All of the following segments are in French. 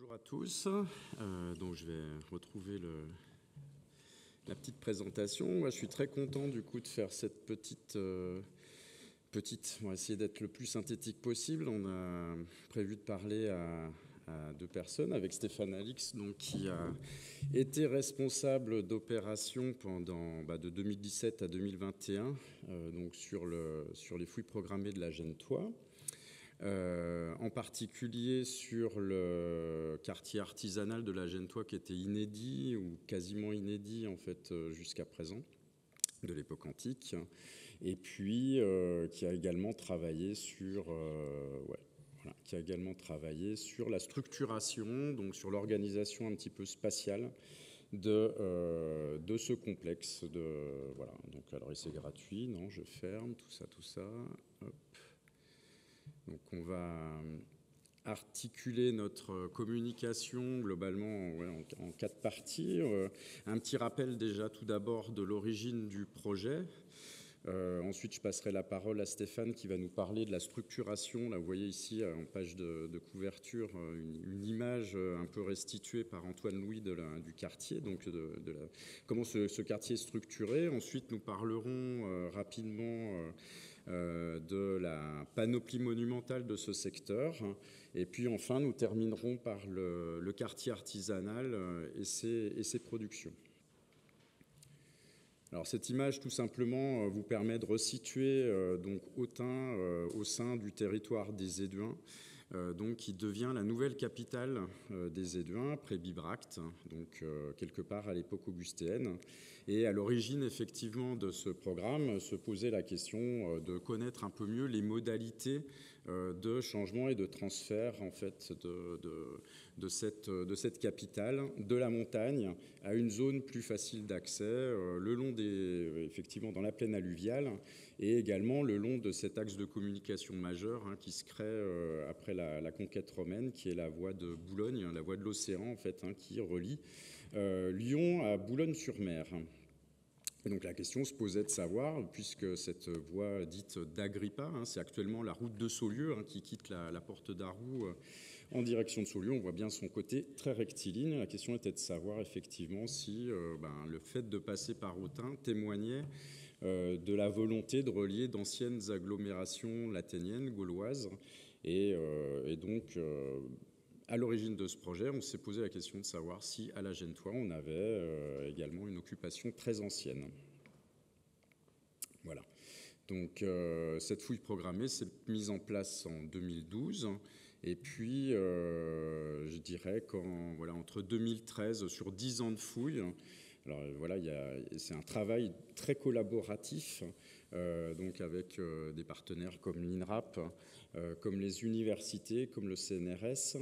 Bonjour à tous. Donc je vais retrouver la petite présentation. Moi, je suis très content du coup de faire cette petite. On va essayer d'être le plus synthétique possible. On a prévu de parler à deux personnes avec Stéphane Alix, donc, qui a été responsable d'opérations de 2017 à 2021, donc sur les fouilles programmées de la Gennetois. En particulier sur le quartier artisanal de la Gennetois qui était inédit ou quasiment inédit en fait jusqu'à présent, de l'époque antique, et puis qui a également travaillé sur la structuration, donc sur l'organisation un petit peu spatiale de ce complexe. Voilà. Donc, alors, c'est gratuit, non, je ferme, tout ça. Hop. Donc on va articuler notre communication globalement en 4 parties. Un petit rappel déjà tout d'abord de l'origine du projet. Ensuite, je passerai la parole à Stéphane qui va nous parler de la structuration. Là, vous voyez ici en page de couverture une image un peu restituée par Antoine Louis du quartier, donc comment ce quartier est structuré. Ensuite, nous parlerons rapidement de la panoplie monumentale de ce secteur. Et puis enfin, nous terminerons par le quartier artisanal et ses productions. Alors cette image, tout simplement, vous permet de resituer donc Autun au sein du territoire des Éduins, donc qui devient la nouvelle capitale des Éduins après Bibracte, donc quelque part à l'époque augustéenne. Et à l'origine, effectivement, de ce programme, se posait la question de connaître un peu mieux les modalités de changement et de transfert en fait de cette capitale, de la montagne à une zone plus facile d'accès, le long effectivement dans la plaine alluviale, et également le long de cet axe de communication majeur qui se crée après la conquête romaine, qui est la voie de Boulogne, la voie de l'océan en fait, qui relie Lyon à Boulogne-sur-Mer. Et donc la question se posait de savoir, puisque cette voie dite d'Agrippa, c'est actuellement la route de Saulieu qui quitte la porte d'Arroux en direction de Saulieu, on voit bien son côté très rectiligne. La question était de savoir effectivement si le fait de passer par Autun témoignait de la volonté de relier d'anciennes agglomérations laténiennes, gauloises, et donc à l'origine de ce projet, on s'est posé la question de savoir si, à la Gennetois, on avait également une occupation très ancienne. Voilà. Donc, cette fouille programmée s'est mise en place en 2012. Et puis, je dirais entre 2013, sur 10 ans de fouilles, alors voilà, c'est un travail très collaboratif, donc avec des partenaires comme l'INRAP, comme les universités, comme le CNRS,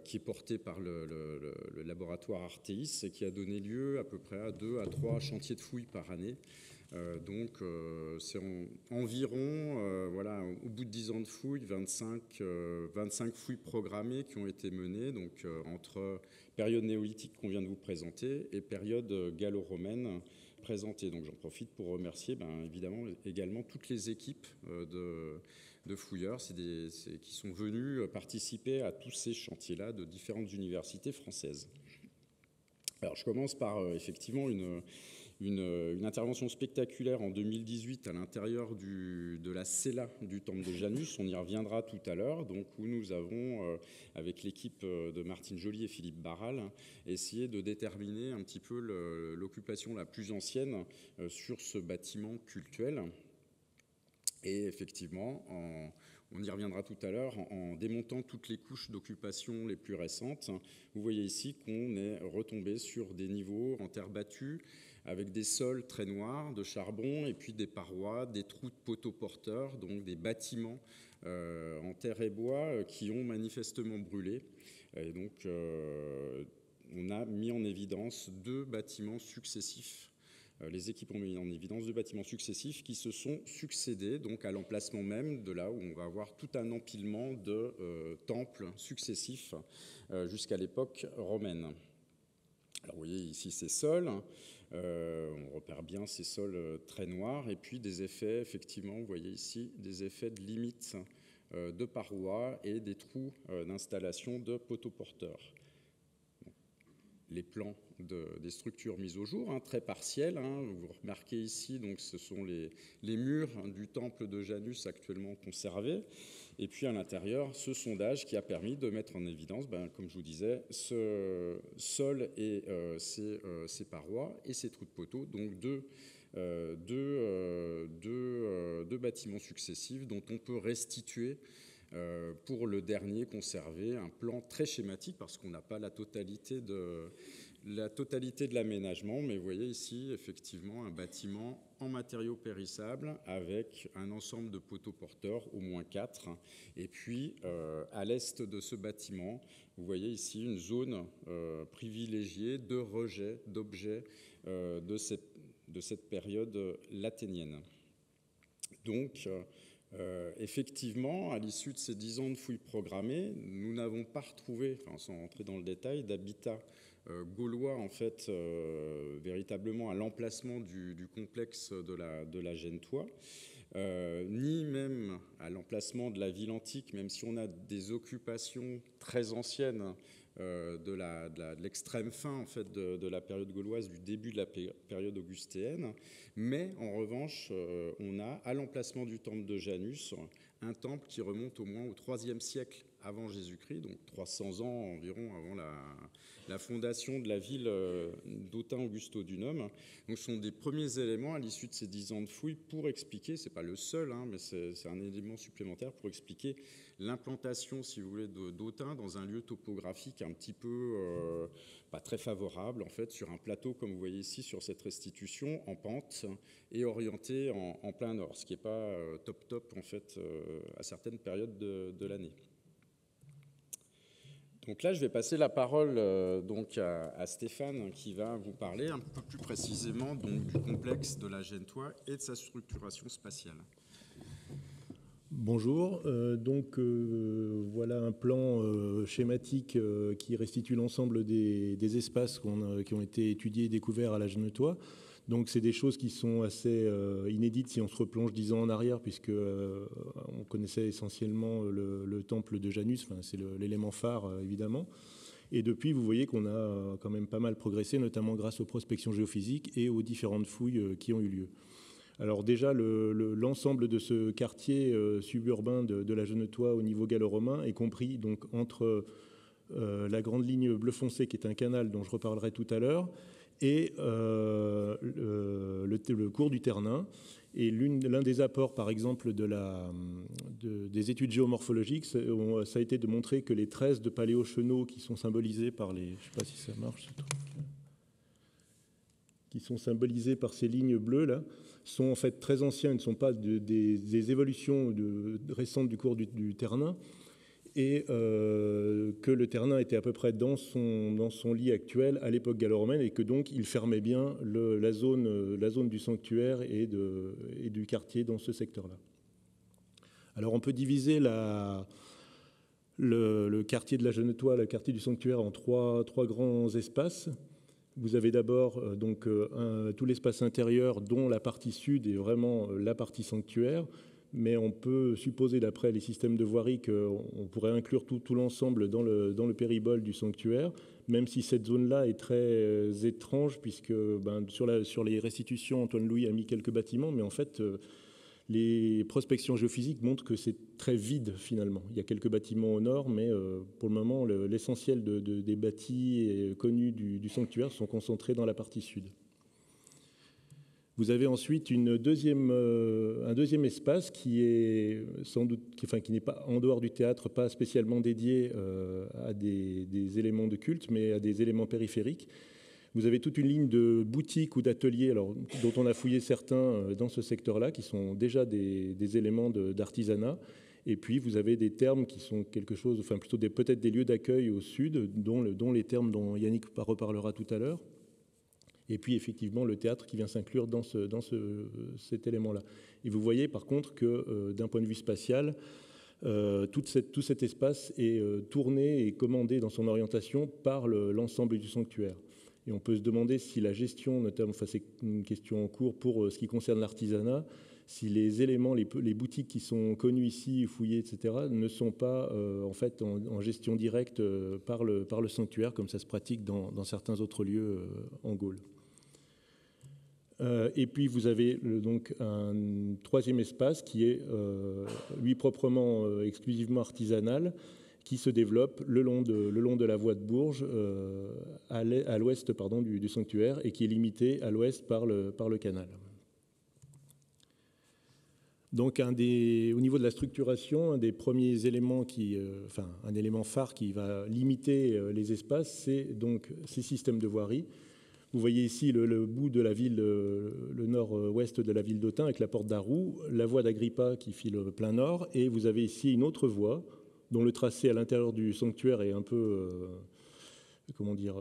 qui est porté par le laboratoire Arteis et qui a donné lieu à peu près à 2 à 3 chantiers de fouilles par année. Donc c'est environ, au bout de 10 ans de fouilles, 25 fouilles programmées qui ont été menées, donc entre période néolithique qu'on vient de vous présenter et période gallo-romaine présentée. Donc j'en profite pour remercier évidemment également toutes les équipes de fouilleurs qui sont venus participer à tous ces chantiers-là de différentes universités françaises. Alors je commence par effectivement une intervention spectaculaire en 2018 à l'intérieur de la cella du temple de Janus. On y reviendra tout à l'heure, donc où nous avons, avec l'équipe de Martine Joly et Philippe Barral, essayé de déterminer un petit peu l'occupation la plus ancienne sur ce bâtiment cultuel. Et effectivement, on y reviendra tout à l'heure, en démontant toutes les couches d'occupation les plus récentes, vous voyez ici qu'on est retombé sur des niveaux en terre battue, avec des sols très noirs de charbon, et puis des parois, des trous de poteaux porteurs, donc des bâtiments en terre et bois qui ont manifestement brûlé. Et donc, on a mis en évidence 2 bâtiments successifs. Les équipes ont mis en évidence 2 bâtiments successifs qui se sont succédés donc à l'emplacement même de là où on va avoir tout un empilement de temples successifs jusqu'à l'époque romaine. Alors vous voyez ici ces sols, on repère bien ces sols très noirs, et puis des effets, effectivement, vous voyez ici des effets de limite de parois et des trous d'installation de poteaux porteurs. Les plans des structures mises au jour, très partiels. Vous remarquez ici, donc, ce sont les murs du temple de Janus actuellement conservés. Et puis à l'intérieur, ce sondage qui a permis de mettre en évidence, comme je vous disais, ce sol et ces parois et ces trous de poteaux, donc deux bâtiments successifs dont on peut restituer pour le dernier conserver un plan très schématique parce qu'on n'a pas la totalité de l'aménagement, mais vous voyez ici effectivement un bâtiment en matériaux périssables avec un ensemble de poteaux porteurs, au moins 4, et puis à l'est de ce bâtiment, vous voyez ici une zone privilégiée de rejet d'objets de cette période latinienne. Donc, effectivement, à l'issue de ces 10 ans de fouilles programmées, nous n'avons pas retrouvé, sans rentrer dans le détail, d'habitat gaulois, en fait, véritablement à l'emplacement du complexe de la Gentois, ni même à l'emplacement de la ville antique, même si on a des occupations très anciennes de l'extrême fin en fait, de la période gauloise, du début de la période augustéenne. Mais en revanche, on a à l'emplacement du temple de Janus un temple qui remonte au moins au IIIe siècle avant Jésus-Christ, donc 300 ans environ avant la fondation de la ville d'Autun Augusto-Dunum. Donc ce sont des premiers éléments à l'issue de ces 10 ans de fouilles pour expliquer, c'est pas le seul, mais c'est un élément supplémentaire pour expliquer l'implantation, si vous voulez, d'Autun dans un lieu topographique un petit peu pas très favorable, en fait, sur un plateau, comme vous voyez ici, sur cette restitution, en pente et orienté en plein nord, ce qui n'est pas top, en fait, à certaines périodes de l'année. Donc là, je vais passer la parole donc à Stéphane qui va vous parler un peu plus précisément donc, du complexe de la Gentois et de sa structuration spatiale. Bonjour, voilà un plan schématique qui restitue l'ensemble des espaces qui ont été étudiés et découverts à la Gentois. Donc c'est des choses qui sont assez inédites si on se replonge 10 ans en arrière, puisque on connaissait essentiellement le temple de Janus, enfin, c'est l'élément phare évidemment. Et depuis, vous voyez qu'on a quand même pas mal progressé, notamment grâce aux prospections géophysiques et aux différentes fouilles qui ont eu lieu. Alors déjà, l'ensemble de ce quartier suburbain de la Gentois au niveau gallo-romain est compris donc, entre la grande ligne bleu foncé, qui est un canal dont je reparlerai tout à l'heure, et le cours du Ternin. Et l'un des apports, par exemple, des études géomorphologiques, ça a été de montrer que les 13 de paléochenaux qui sont symbolisés par les... Je ne sais pas si ça marche, ce truc. Qui sont symbolisés par ces lignes bleues, là, sont en fait très anciens, ils ne sont pas des évolutions récentes du cours du Ternin, et que le Ternin était à peu près dans son lit actuel à l'époque gallo-romaine, et que donc il fermait bien la zone du sanctuaire et du quartier dans ce secteur-là. Alors on peut diviser le quartier de la Gentois, le quartier du sanctuaire, en trois grands espaces. Vous avez d'abord tout l'espace intérieur, dont la partie sud est vraiment la partie sanctuaire, mais on peut supposer, d'après les systèmes de voirie, qu'on pourrait inclure tout l'ensemble dans le péribole du sanctuaire, même si cette zone-là est très étrange, puisque sur les restitutions, Antoine Louis a mis quelques bâtiments, mais en fait, les prospections géophysiques montrent que c'est très vide finalement. Il y a quelques bâtiments au nord, mais pour le moment, l'essentiel des bâtis connus du sanctuaire sont concentrés dans la partie sud. Vous avez ensuite un deuxième espace qui est sans doute, qui n'est pas en dehors du théâtre, pas spécialement dédié à des éléments de culte, mais à des éléments périphériques. Vous avez toute une ligne de boutiques ou d'ateliers, dont on a fouillé certains dans ce secteur-là, qui sont déjà des éléments d'artisanat. Et puis vous avez des thermes qui sont quelque chose, enfin plutôt peut-être des lieux d'accueil au sud, dont les thermes dont Yannick reparlera tout à l'heure. Et puis effectivement le théâtre qui vient s'inclure dans cet élément-là. Et vous voyez par contre que d'un point de vue spatial, tout cet espace est tourné et commandé dans son orientation par l'ensemble du sanctuaire. Et on peut se demander si la gestion, notamment, c'est une question en cours pour ce qui concerne l'artisanat, si les éléments, les boutiques qui sont connues ici, fouillées, etc., ne sont pas en fait en gestion directe par le sanctuaire, comme ça se pratique dans certains autres lieux en Gaule. Et puis vous avez donc un troisième espace qui est lui proprement exclusivement artisanal, qui se développe le long de la voie de Bourges à l'ouest du sanctuaire et qui est limité à l'ouest par le canal. Donc au niveau de la structuration, un des premiers éléments un élément phare qui va limiter les espaces, c'est donc ces systèmes de voirie. Vous voyez ici le bout de la ville, le nord-ouest de la ville d'Autun avec la porte d'Arroux, la voie d'Agrippa qui file plein nord, et vous avez ici une autre voie dont le tracé à l'intérieur du sanctuaire est un peu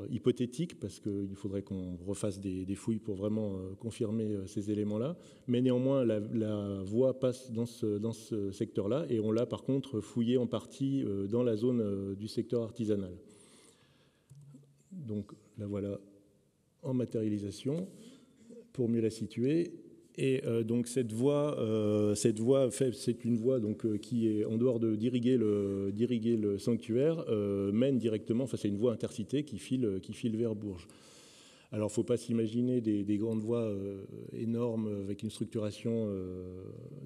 hypothétique, parce qu'il faudrait qu'on refasse des fouilles pour vraiment confirmer ces éléments-là. Mais néanmoins, la voie passe dans ce secteur-là, et on l'a par contre fouillé en partie dans la zone du secteur artisanal. Donc la voilà en matérialisation pour mieux la situer. Et donc cette voie, c'est une voie donc, qui est en dehors d'irriguer le sanctuaire, mène directement, enfin c'est une voie intercité qui file vers Bourges. Alors il ne faut pas s'imaginer des grandes voies énormes avec une structuration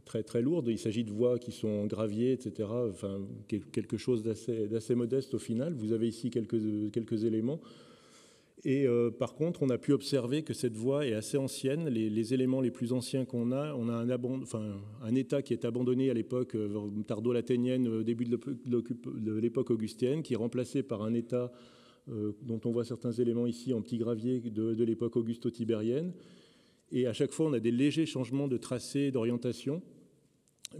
très, très lourde. Il s'agit de voies qui sont en gravier, etc. Enfin, quelque chose d'assez modeste au final. Vous avez ici quelques éléments. Et par contre, on a pu observer que cette voie est assez ancienne. Les éléments les plus anciens qu'on a, on a un état qui est abandonné à l'époque tardo-latinienne, début de l'époque augustienne, qui est remplacé par un état dont on voit certains éléments ici en petit gravier de l'époque augusto-tibérienne. Et à chaque fois, on a des légers changements de tracé, d'orientation,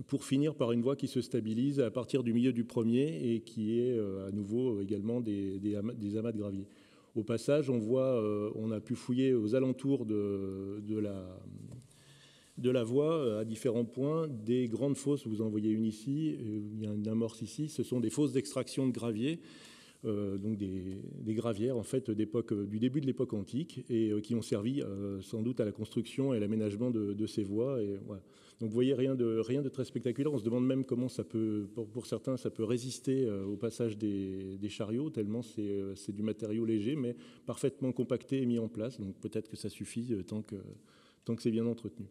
pour finir par une voie qui se stabilise à partir du milieu du premier et qui est à nouveau également des amas de gravier. Au passage, on a pu fouiller aux alentours de la voie, à différents points, des grandes fosses. Vous en voyez une ici, il y a une amorce ici. Ce sont des fosses d'extraction de gravier, donc des gravières en fait du début de l'époque antique, et qui ont servi sans doute à la construction et à l'aménagement de ces voies. Et voilà. Donc vous voyez, rien de très spectaculaire. On se demande même comment ça peut, pour certains, ça peut résister au passage des chariots, tellement c'est du matériau léger, mais parfaitement compacté et mis en place. Donc peut-être que ça suffit tant que c'est bien entretenu.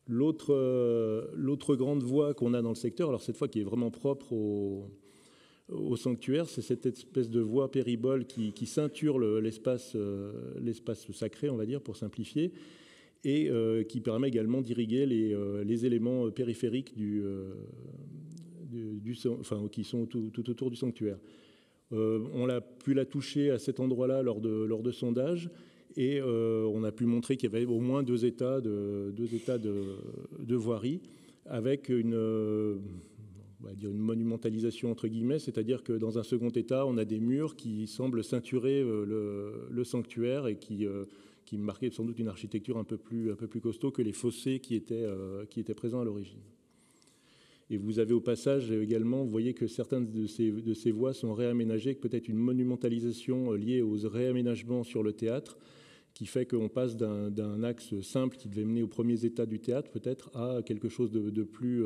L'autre grande voie qu'on a dans le secteur, alors cette fois qui est vraiment propre au sanctuaire, c'est cette espèce de voie péribole qui ceinture l'espace sacré, on va dire, pour simplifier, et qui permet également d'irriguer les éléments périphériques qui sont tout autour du sanctuaire. On a pu la toucher à cet endroit-là lors de sondages, et on a pu montrer qu'il y avait au moins deux états de voirie, avec on va dire une monumentalisation entre guillemets, c'est-à-dire que dans un second état, on a des murs qui semblent ceinturer le sanctuaire et qui marquaient sans doute une architecture un peu plus costaud que les fossés qui étaient présents à l'origine. Et vous avez au passage également, vous voyez que certaines de ces voies sont réaménagées, que peut-être une monumentalisation liée aux réaménagements sur le théâtre, qui fait qu'on passe d'un axe simple qui devait mener aux premiers états du théâtre peut-être à quelque chose de plus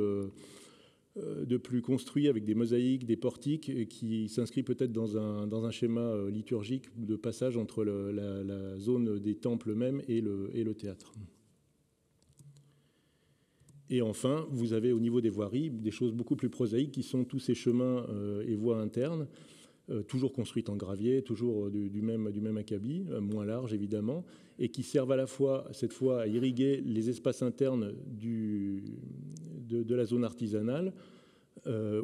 construit avec des mosaïques, des portiques, qui s'inscrit peut-être dans un schéma liturgique de passage entre la zone des temples même et le théâtre. Et enfin, vous avez au niveau des voiries des choses beaucoup plus prosaïques qui sont tous ces chemins et voies internes, toujours construites en gravier, toujours du même acabit, moins large évidemment, et qui servent à la fois, cette fois, à irriguer les espaces internes de la zone artisanale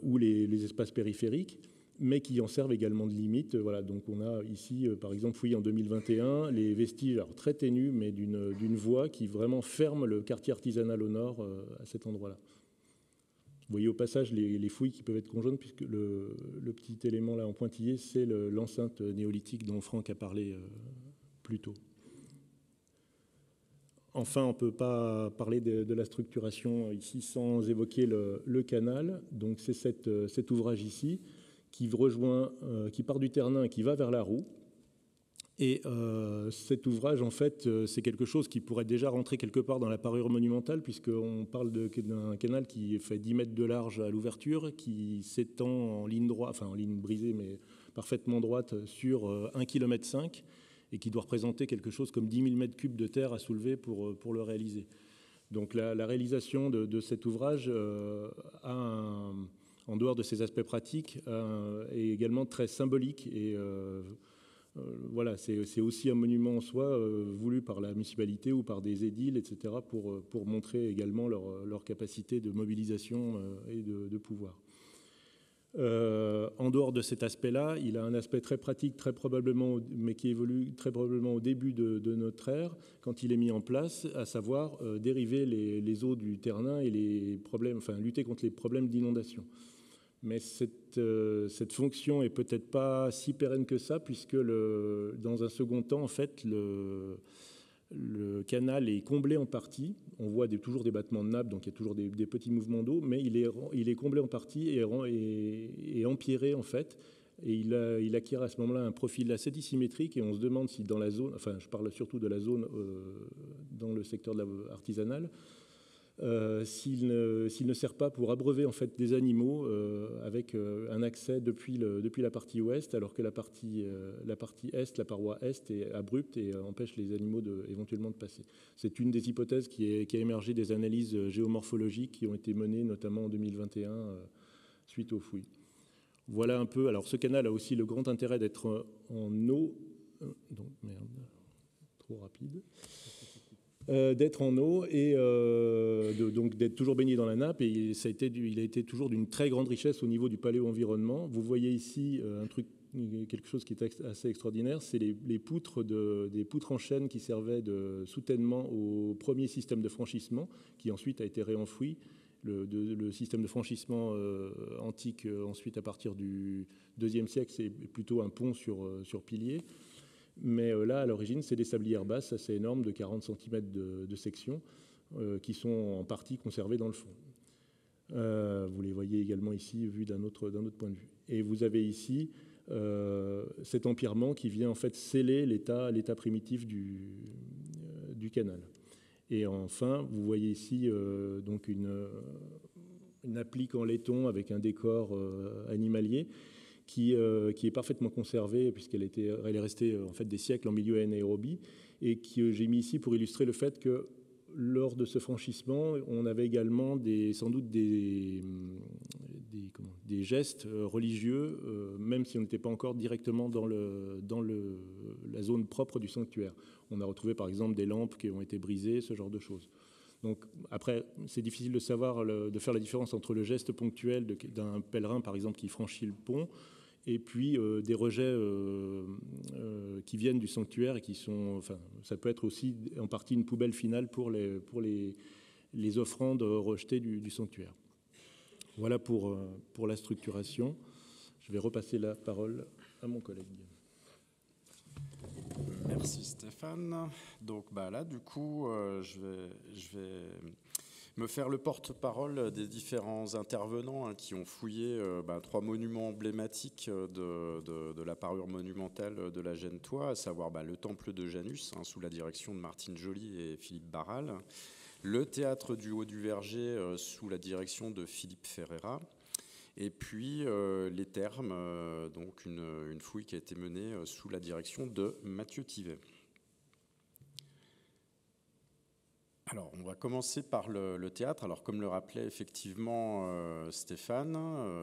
ou les espaces périphériques, mais qui en servent également de limite. Voilà, donc on a ici, par exemple, fouillé en 2021 les vestiges, alors très ténus, mais d'une voie qui vraiment ferme le quartier artisanal au nord à cet endroit-là. Vous voyez au passage les fouilles qui peuvent être conjointes, puisque le petit élément là en pointillé, c'est l'enceinte néolithique dont Franck a parlé plus tôt. Enfin, on ne peut pas parler de la structuration ici sans évoquer le canal. Donc c'est cet ouvrage ici qui part du Ternin et qui va vers la Roue, Et cet ouvrage, en fait, c'est quelque chose qui pourrait déjà rentrer quelque part dans la parure monumentale, puisqu'on parle d'un canal qui fait 10 mètres de large à l'ouverture, qui s'étend en ligne droite, enfin en ligne brisée, mais parfaitement droite, sur 1,5 km, et qui doit représenter quelque chose comme 10 000 mètres cubes de terre à soulever pour le réaliser. Donc la réalisation de cet ouvrage en dehors de ses aspects pratiques, est également très symbolique et voilà, c'est aussi un monument en soi voulu par la municipalité ou par des édiles, etc., pour montrer également leur capacité de mobilisation et de pouvoir. En dehors de cet aspect-là, il a un aspect très pratique, très probablement, mais qui évolue très probablement au début de notre ère, quand il est mis en place, à savoir dériver les eaux du Ternin et les problèmes, enfin lutter contre les problèmes d'inondation. Mais cette fonction est peut-être pas si pérenne que ça, puisque dans un second temps, en fait, le canal est comblé en partie. On voit toujours des battements de nappe, donc il y a toujours des petits mouvements d'eau, mais il est comblé en partie et empierré, en fait. Et il acquiert à ce moment-là un profil assez dissymétrique, et on se demande si dans la zone, enfin je parle surtout de la zone dans le secteur de artisanal, s'il ne sert pas pour abreuver en fait des animaux avec un accès depuis la partie ouest, alors que la partie est, la paroi est, est abrupte et empêche les animaux éventuellement de passer. C'est une des hypothèses qui a émergé des analyses géomorphologiques qui ont été menées notamment en 2021 suite aux fouilles. Voilà un peu. Alors ce canal a aussi le grand intérêt d'être en eau. Donc merde, trop rapide. D'être en eau et donc d'être toujours baigné dans la nappe, et il a été toujours d'une très grande richesse au niveau du paléo-environnement. Vous voyez ici quelque chose qui est assez extraordinaire, c'est des poutres en chêne qui servaient de soutènement au premier système de franchissement, qui ensuite a été réenfoui. Le système de franchissement antique, ensuite à partir du IIe siècle, c'est plutôt un pont sur piliers. Mais là, à l'origine, c'est des sablières basses assez énormes de 40 cm de section qui sont en partie conservées dans le fond. Vous les voyez également ici, vus d'un autre point de vue. Et vous avez ici cet empierrement qui vient en fait sceller l'état primitif du canal. Et enfin, vous voyez ici donc une applique en laiton avec un décor animalier qui est parfaitement conservée puisqu'elle est restée en fait des siècles en milieu anaérobie, et que j'ai mis ici pour illustrer le fait que lors de ce franchissement, on avait également sans doute des gestes religieux, même si on n'était pas encore directement dans la zone propre du sanctuaire. On a retrouvé par exemple des lampes qui ont été brisées, ce genre de choses. Donc après, c'est difficile de savoir, de faire la différence entre le geste ponctuel d'un pèlerin par exemple qui franchit le pont, et puis des rejets qui viennent du sanctuaire et qui sont, enfin, ça peut être aussi en partie une poubelle finale pour les offrandes rejetées du sanctuaire. Voilà pour la structuration. Je vais repasser la parole à mon collègue. Merci Stéphane. Donc là, du coup, je vais me faire le porte-parole des différents intervenants qui ont fouillé 3 monuments emblématiques de la parure monumentale de la Gennetois, à savoir le temple de Janus, sous la direction de Martine Joly et Philippe Barral, le théâtre du Haut-du-Verger sous la direction de Philippe Ferreira, et puis les thermes, donc une fouille qui a été menée sous la direction de Mathieu Thivet. Alors, on va commencer par le théâtre. Alors, comme le rappelait effectivement Stéphane,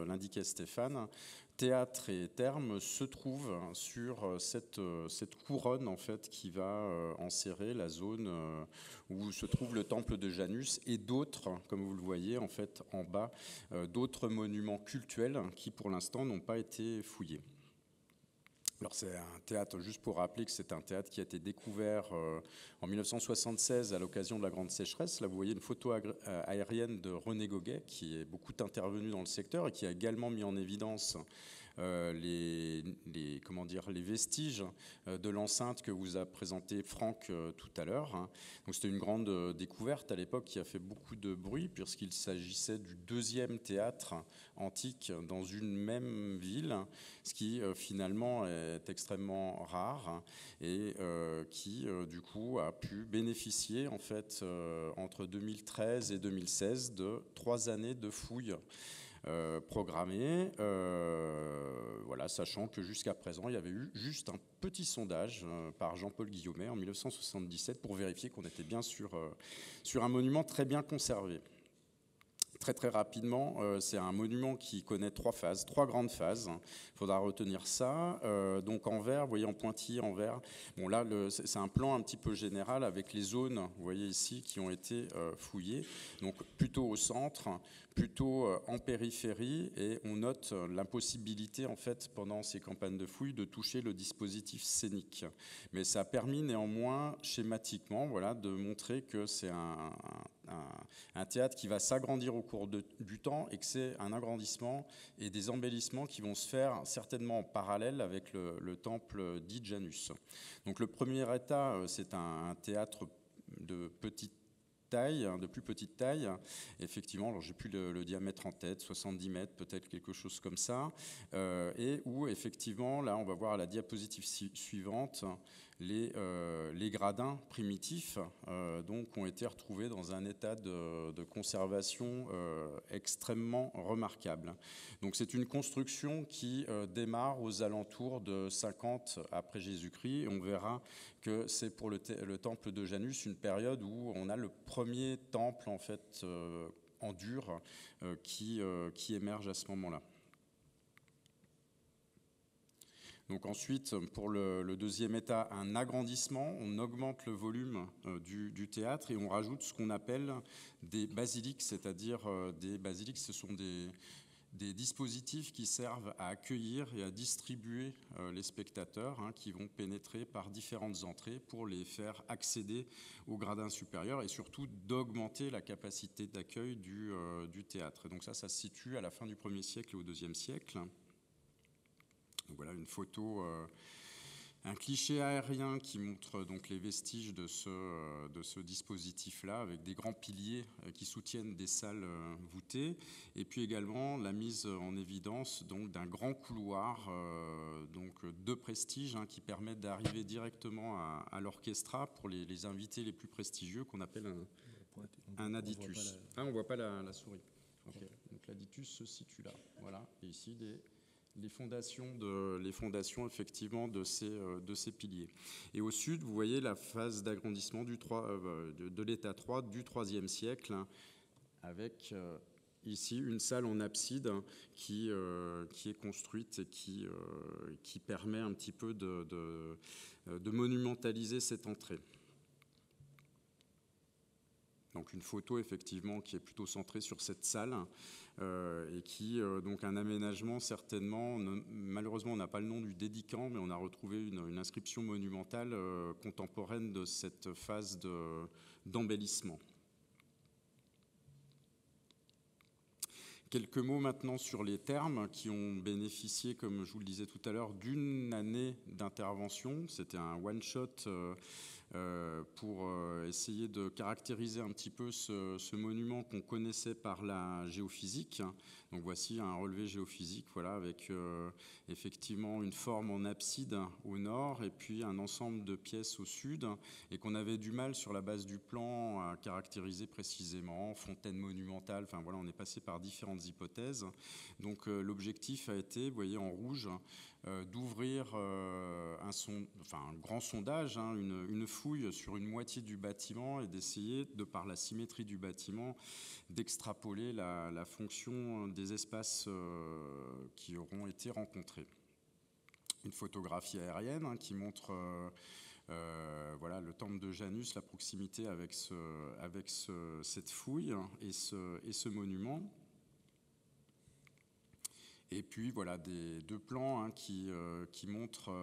l'indiquait Stéphane, théâtre et thermes se trouvent sur cette couronne en fait qui va enserrer la zone où se trouve le temple de Janus et d'autres, comme vous le voyez en fait en bas, d'autres monuments cultuels qui pour l'instant n'ont pas été fouillés. Alors c'est un théâtre, juste pour rappeler que c'est un théâtre qui a été découvert en 1976 à l'occasion de la grande sécheresse. Là vous voyez une photo aérienne de René Goguet qui est beaucoup intervenu dans le secteur et qui a également mis en évidence comment dire, les vestiges de l'enceinte que vous a présenté Franck tout à l'heure. Donc c'était une grande découverte à l'époque qui a fait beaucoup de bruit puisqu'il s'agissait du deuxième théâtre antique dans une même ville, ce qui finalement est extrêmement rare et qui du coup a pu bénéficier en fait entre 2013 et 2016 de 3 années de fouilles programmées, voilà, sachant que jusqu'à présent il y avait eu juste un petit sondage par Jean-Paul Guillaumet en 1977 pour vérifier qu'on était bien sur un monument très bien conservé. Très très rapidement, c'est un monument qui connaît 3 phases, 3 grandes phases. Il faudra retenir ça. Donc en vert, vous voyez en pointillé en vert. Bon là, c'est un plan un petit peu général avec les zones, vous voyez ici, qui ont été fouillées. Donc plutôt au centre, plutôt en périphérie, et on note l'impossibilité en fait pendant ces campagnes de fouilles de toucher le dispositif scénique. Mais ça a permis néanmoins schématiquement, voilà, de montrer que c'est un théâtre qui va s'agrandir au cours du temps et que c'est un agrandissement et des embellissements qui vont se faire certainement en parallèle avec le temple dit Janus. Donc le premier état, c'est un théâtre de petite taille, de plus petite taille, effectivement, alors j'ai plus le diamètre en tête, 70 mètres, peut-être quelque chose comme ça, et où effectivement, là on va voir à la diapositive suivante, les gradins primitifs donc, ont été retrouvés dans un état de conservation extrêmement remarquable. Donc c'est une construction qui démarre aux alentours de 50 après Jésus-Christ, et on verra que c'est pour le temple de Janus une période où on a le premier temple en fait en dur qui émerge à ce moment-là. Donc ensuite, pour le deuxième état, un agrandissement, on augmente le volume du théâtre et on rajoute ce qu'on appelle des basiliques, c'est-à-dire des basiliques, ce sont des dispositifs qui servent à accueillir et à distribuer les spectateurs qui vont pénétrer par différentes entrées pour les faire accéder au gradin supérieur et surtout d'augmenter la capacité d'accueil du théâtre. Et donc ça se situe à la fin du 1er siècle et au 2e siècle. Donc voilà une photo, un cliché aérien qui montre donc les vestiges de ce dispositif-là, avec des grands piliers qui soutiennent des salles voûtées, et puis également la mise en évidence donc d'un grand couloir donc de prestige qui permet d'arriver directement à l'orchestra pour les invités les plus prestigieux qu'on appelle un aditus. On ne voit pas la souris. Okay. Donc l'aditus se situe là. Voilà. Et ici les fondations effectivement de ces piliers. Et au sud, vous voyez la phase d'agrandissement de l'état 3 du 3e siècle, avec ici une salle en abside qui est construite et qui permet un petit peu de monumentaliser cette entrée. Donc une photo effectivement qui est plutôt centrée sur cette salle et qui donc un aménagement certainement, malheureusement on n'a pas le nom du dédicant, mais on a retrouvé une inscription monumentale contemporaine de cette phase d'embellissement. Quelques mots maintenant sur les thermes qui ont bénéficié, comme je vous le disais tout à l'heure, d'une année d'intervention. C'était un one-shot pour essayer de caractériser un petit peu ce monument qu'on connaissait par la géophysique. Donc voici un relevé géophysique, voilà, avec effectivement une forme en abside au nord et puis un ensemble de pièces au sud, et qu'on avait du mal sur la base du plan à caractériser précisément, fontaine monumentale, enfin voilà, on est passé par différentes hypothèses. Donc l'objectif a été, vous voyez en rouge, d'ouvrir un grand sondage, une fouille sur une moitié du bâtiment et d'essayer, de par la symétrie du bâtiment, d'extrapoler la fonction des espaces qui auront été rencontrés. Une photographie aérienne qui montre voilà, le temple de Janus, la proximité avec cette fouille et ce monument. Et puis voilà, deux plans qui montrent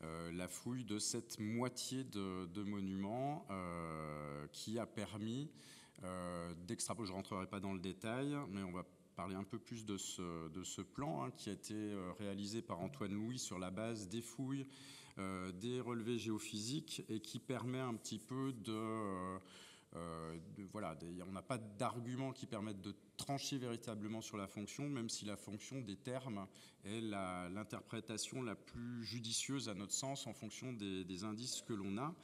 la fouille de cette moitié de monument qui a permis d'extrapoler. Je ne rentrerai pas dans le détail, mais on va parler un peu plus de ce plan qui a été réalisé par Antoine Louis sur la base des fouilles, des relevés géophysiques et qui permet un petit peu voilà, on n'a pas d'arguments qui permettent de trancher véritablement sur la fonction, même si la fonction des termes est l'interprétation la plus judicieuse à notre sens en fonction des indices que l'on a.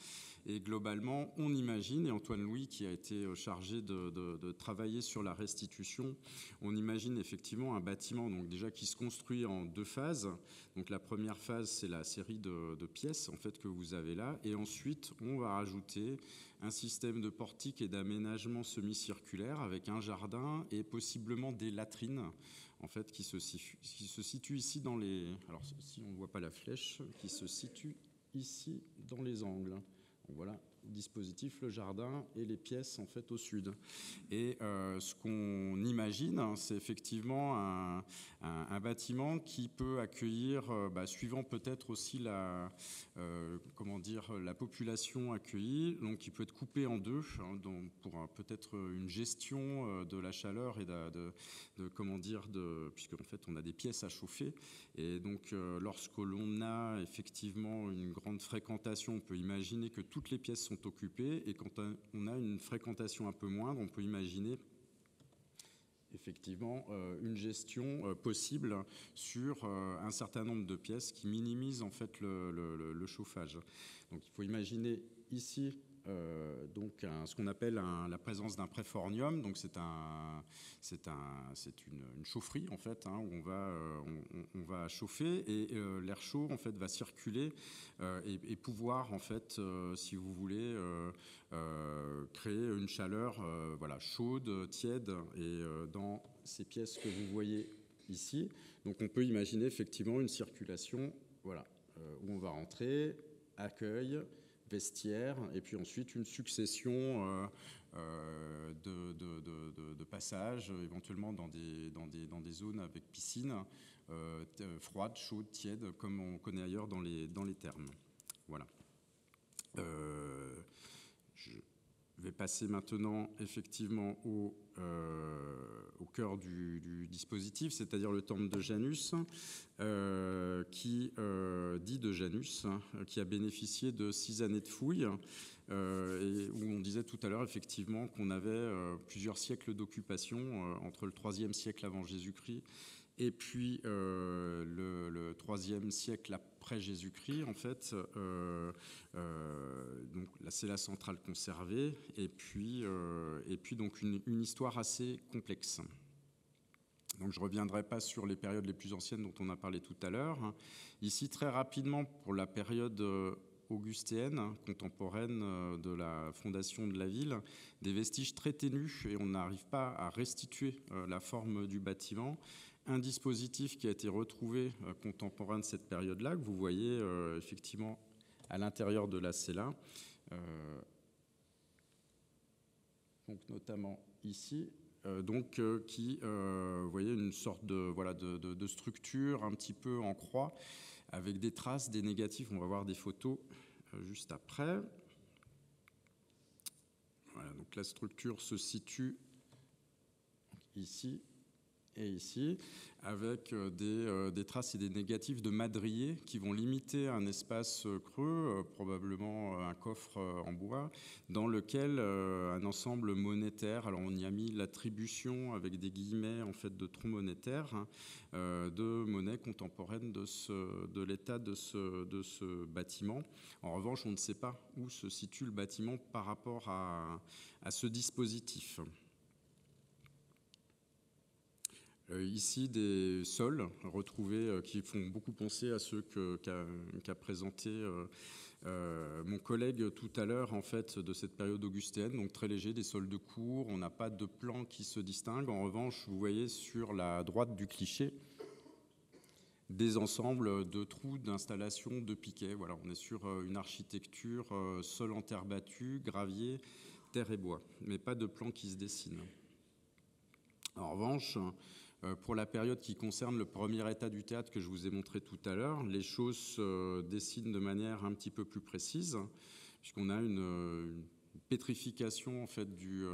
Et globalement, on imagine, et Antoine Louis qui a été chargé de travailler sur la restitution, on imagine effectivement un bâtiment donc déjà qui se construit en 2 phases. Donc la première phase, c'est la série de pièces en fait que vous avez là, et ensuite on va rajouter un système de portique et d'aménagement semi-circulaire avec un jardin et possiblement des latrines en fait qui se situent ici dans les. Alors si on ne voit pas la flèche, qui se situe ici dans les angles. Donc voilà, dispositif, le jardin et les pièces en fait au sud. Et ce qu'on imagine, c'est effectivement un bâtiment qui peut accueillir, suivant peut-être aussi la population accueillie, donc qui peut être coupé en 2, donc pour peut-être une gestion de la chaleur et puisque en fait on a des pièces à chauffer. Et donc lorsque l'on a effectivement une grande fréquentation, on peut imaginer que toutes les pièces sont occupées, et quand on a une fréquentation un peu moindre, on peut imaginer effectivement une gestion possible sur un certain nombre de pièces qui minimise en fait le chauffage. Donc il faut imaginer ici ce qu'on appelle la présence d'un préfornium. Donc c'est une chaufferie en fait où on va chauffer, et l'air chaud en fait va circuler et pouvoir en fait si vous voulez créer une chaleur chaude, tiède, et dans ces pièces que vous voyez ici. Donc on peut imaginer effectivement une circulation où on va rentrer, accueil, vestiaire, et puis ensuite une succession de passages, éventuellement dans des zones avec piscine, froide, chaude, tiède, comme on connaît ailleurs dans les thermes. Voilà. Je vais passer maintenant effectivement au cœur du dispositif, c'est-à-dire le temple de Janus, dit de Janus, qui a bénéficié de 6 années de fouilles, et où on disait tout à l'heure effectivement qu'on avait plusieurs siècles d'occupation entre le 3e siècle avant Jésus-Christ et puis le 3e siècle après Jésus-Christ, en fait. Donc là, c'est la centrale conservée, et puis donc une histoire assez complexe. Donc je ne reviendrai pas sur les périodes les plus anciennes dont on a parlé tout à l'heure. Ici, très rapidement, pour la période augustéenne, contemporaine de la fondation de la ville, des vestiges très ténus, et on n'arrive pas à restituer la forme du bâtiment. Un dispositif qui a été retrouvé contemporain de cette période-là, que vous voyez effectivement à l'intérieur de la cella, donc notamment ici, qui, vous voyez, une sorte de structure un petit peu en croix, avec des traces, des négatifs. On va voir des photos juste après. Voilà, donc la structure se situe ici et ici, avec des traces et des négatifs de madriers qui vont limiter un espace creux, probablement un coffre en bois, dans lequel un ensemble monétaire, alors on y a mis l'attribution avec des guillemets en fait de troncs monétaires, de monnaie contemporaine de l'état de ce bâtiment. En revanche, on ne sait pas où se situe le bâtiment par rapport à ce dispositif. Ici, des sols retrouvés qui font beaucoup penser à ceux qu'a présenté mon collègue tout à l'heure, en fait, de cette période augustéenne, donc très léger, des sols de cour. On n'a pas de plan qui se distingue. En revanche, vous voyez sur la droite du cliché des ensembles de trous d'installation de piquets. Voilà, on est sur une architecture sol en terre battue, gravier, terre et bois, mais pas de plan qui se dessine. En revanche, pour la période qui concerne le premier état du théâtre que je vous ai montré tout à l'heure, les choses se dessinent de manière un petit peu plus précise, puisqu'on a une pétrification en fait, du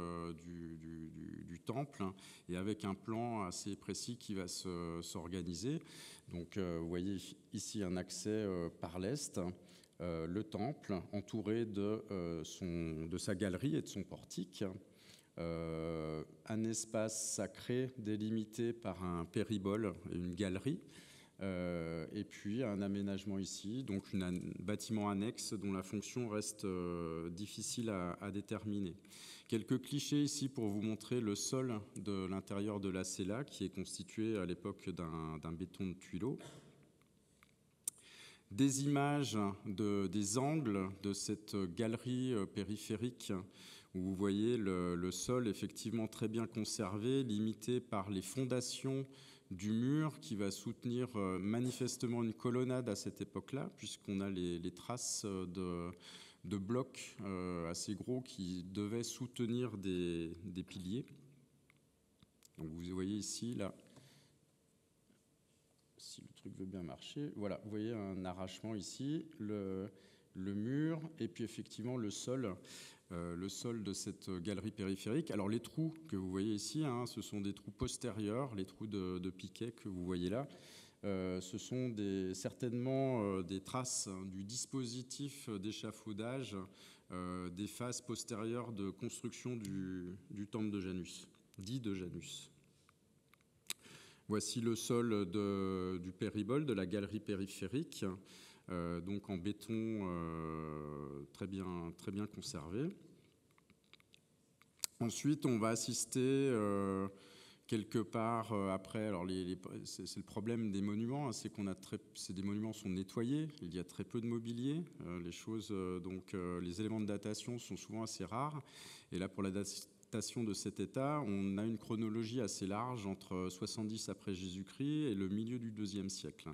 temple, et avec un plan assez précis qui va s'organiser. Donc vous voyez ici un accès par l'est, le temple entouré de sa galerie et de son portique. Un espace sacré délimité par un péribole et une galerie, et puis un aménagement ici, donc un bâtiment annexe dont la fonction reste difficile à déterminer. Quelques clichés ici pour vous montrer le sol de l'intérieur de la cella, qui est constitué à l'époque d'un béton de Tuileau. Des images des angles de cette galerie périphérique, où vous voyez le sol effectivement très bien conservé, limité par les fondations du mur qui va soutenir manifestement une colonnade à cette époque-là, puisqu'on a les traces de blocs assez gros qui devaient soutenir des piliers. Donc vous voyez ici, là, si le truc veut bien marcher, voilà, vous voyez un arrachement ici, le mur, et puis effectivement le sol de cette galerie périphérique. Alors les trous que vous voyez ici, ce sont des trous postérieurs, les trous de piquet que vous voyez là. Ce sont certainement des traces du dispositif d'échafaudage des phases postérieures de construction du temple de Janus, dit de Janus. Voici le sol du péribole, de la galerie périphérique, donc en béton très bien conservé. Ensuite, on va assister quelque part après. Alors, c'est le problème des monuments, c'est des monuments sont nettoyés. Il y a très peu de mobilier. Les éléments de datation sont souvent assez rares. Et là, pour la datation de cet état, on a une chronologie assez large entre 70 après Jésus-Christ et le milieu du IIe siècle.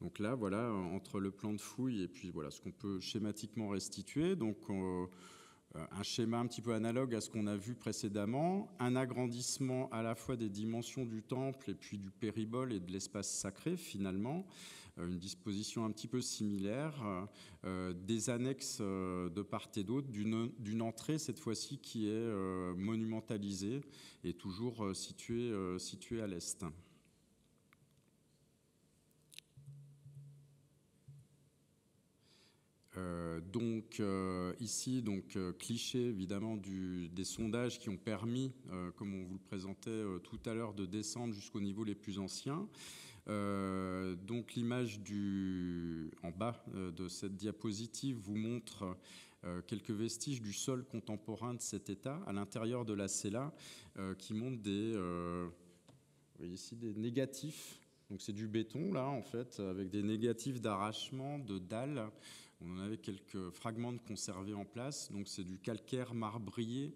Donc là, voilà, entre le plan de fouille et puis voilà ce qu'on peut schématiquement restituer. Donc un schéma un petit peu analogue à ce qu'on a vu précédemment, un agrandissement à la fois des dimensions du temple et puis du péribole et de l'espace sacré finalement, une disposition un petit peu similaire, des annexes de part et d'autre, d'une entrée cette fois-ci qui est monumentalisée et toujours située à l'est. Ici, cliché évidemment des sondages qui ont permis, comme on vous le présentait tout à l'heure, de descendre jusqu'aux niveaux les plus anciens. Donc l'image en bas de cette diapositive vous montre quelques vestiges du sol contemporain de cet état à l'intérieur de la cella, qui montrent vous voyez ici des négatifs. Donc c'est du béton là en fait, avec des négatifs d'arrachement de dalles. On en avait quelques fragments de conservés en place. Donc c'est du calcaire marbrier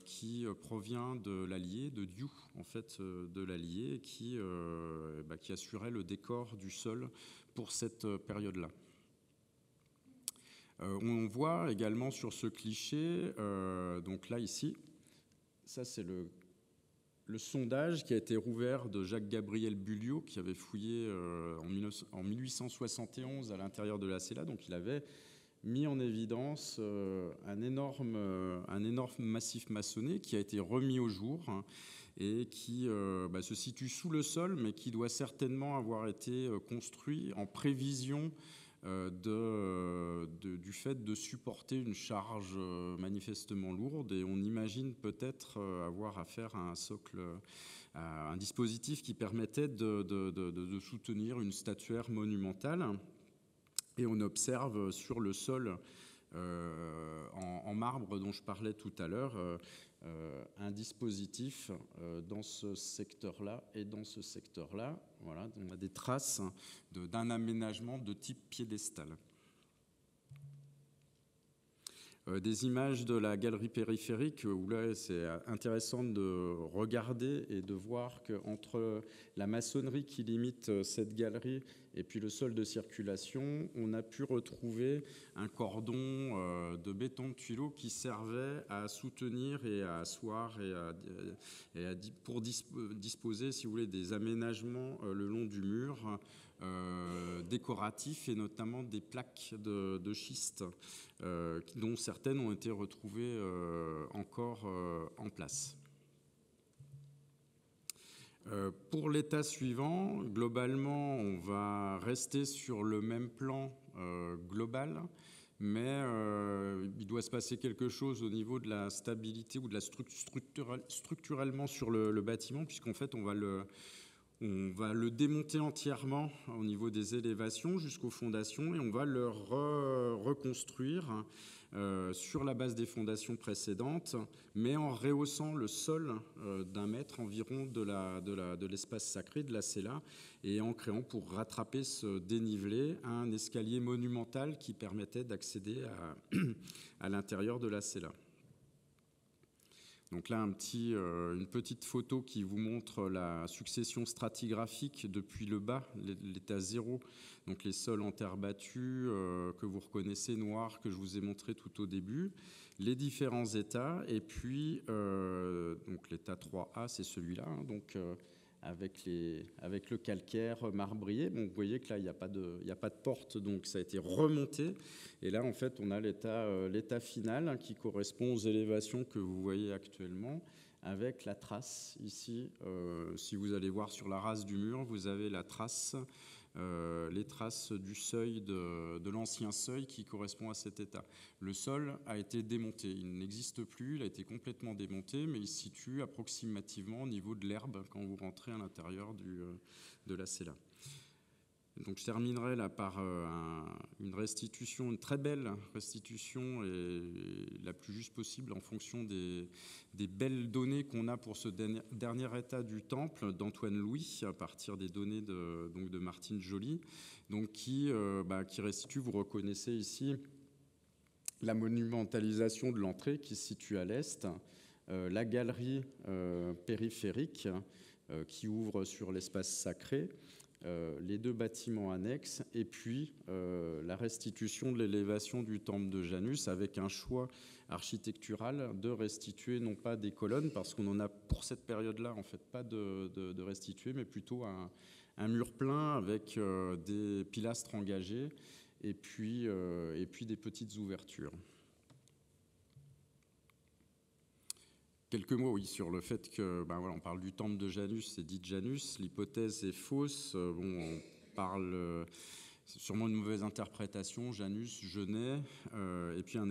qui provient de l'Allier, de Diou en fait, de l'Allier, qui assurait le décor du sol pour cette période-là. On voit également sur ce cliché, donc là ici, ça c'est le sondage qui a été rouvert de Jacques-Gabriel Bulliot, qui avait fouillé en 1871 à l'intérieur de la cella. Donc il avait mis en évidence un énorme massif maçonné qui a été remis au jour et qui se situe sous le sol, mais qui doit certainement avoir été construit en prévision du fait de supporter une charge manifestement lourde, et on imagine peut-être avoir affaire à un socle, à un dispositif qui permettait de soutenir une statuaire monumentale. Et on observe sur le sol en marbre dont je parlais tout à l'heure un dispositif dans ce secteur-là et dans ce secteur-là. Voilà, on a des traces d'un aménagement de type piédestal. Des images de la galerie périphérique où là c'est intéressant de regarder et de voir qu'entre la maçonnerie qui limite cette galerie et puis le sol de circulation, on a pu retrouver un cordon de béton de tuyau qui servait à soutenir et à asseoir pour disposer, si vous voulez, des aménagements le long du mur décoratifs, et notamment des plaques de schiste dont certaines ont été retrouvées encore en place. Pour l'état suivant, globalement, on va rester sur le même plan global, mais il doit se passer quelque chose au niveau de la stabilité ou de la structurellement sur le bâtiment, puisqu'en fait, on va le démonter entièrement au niveau des élévations jusqu'aux fondations, et on va le reconstruire sur la base des fondations précédentes, mais en rehaussant le sol d'un mètre environ de l'espace sacré de la cella, et en créant, pour rattraper ce dénivelé, un escalier monumental qui permettait d'accéder à l'intérieur de la cella. Donc là, une petite photo qui vous montre la succession stratigraphique depuis le bas, l'état 0, donc les sols en terre battue que vous reconnaissez noirs, que je vous ai montré tout au début, les différents états, et puis donc l'état 3A, c'est celui-là, hein, donc avec le calcaire marbrier. Bon, vous voyez que là, il n'y a pas de porte, donc ça a été remonté. Et là, en fait, on a l'état final, hein, qui correspond aux élévations que vous voyez actuellement, avec la trace ici. Si vous allez voir sur la race du mur, vous avez la trace, les traces du seuil, de l'ancien seuil qui correspond à cet état. Le sol a été démonté, il n'existe plus, il a été complètement démonté, mais il se situe approximativement au niveau de l'herbe quand vous rentrez à l'intérieur de la cella. Donc je terminerai là par une restitution, une très belle restitution, et la plus juste possible en fonction des belles données qu'on a pour ce dernier état du temple d'Antoine Louis, à partir des données de Martine Joly, donc qui restitue, vous reconnaissez ici, la monumentalisation de l'entrée qui se situe à l'est, la galerie périphérique qui ouvre sur l'espace sacré, les deux bâtiments annexes, et puis la restitution de l'élévation du temple de Janus, avec un choix architectural de restituer non pas des colonnes, parce qu'on en a pour cette période-là en fait pas de restituer, mais plutôt un mur plein avec des pilastres engagés, et puis des petites ouvertures. Quelques mots, oui, sur le fait que, on parle du temple de Janus, c'est dit Janus, l'hypothèse est fausse. On parle, c'est sûrement une mauvaise interprétation, Janus, Genet, et puis un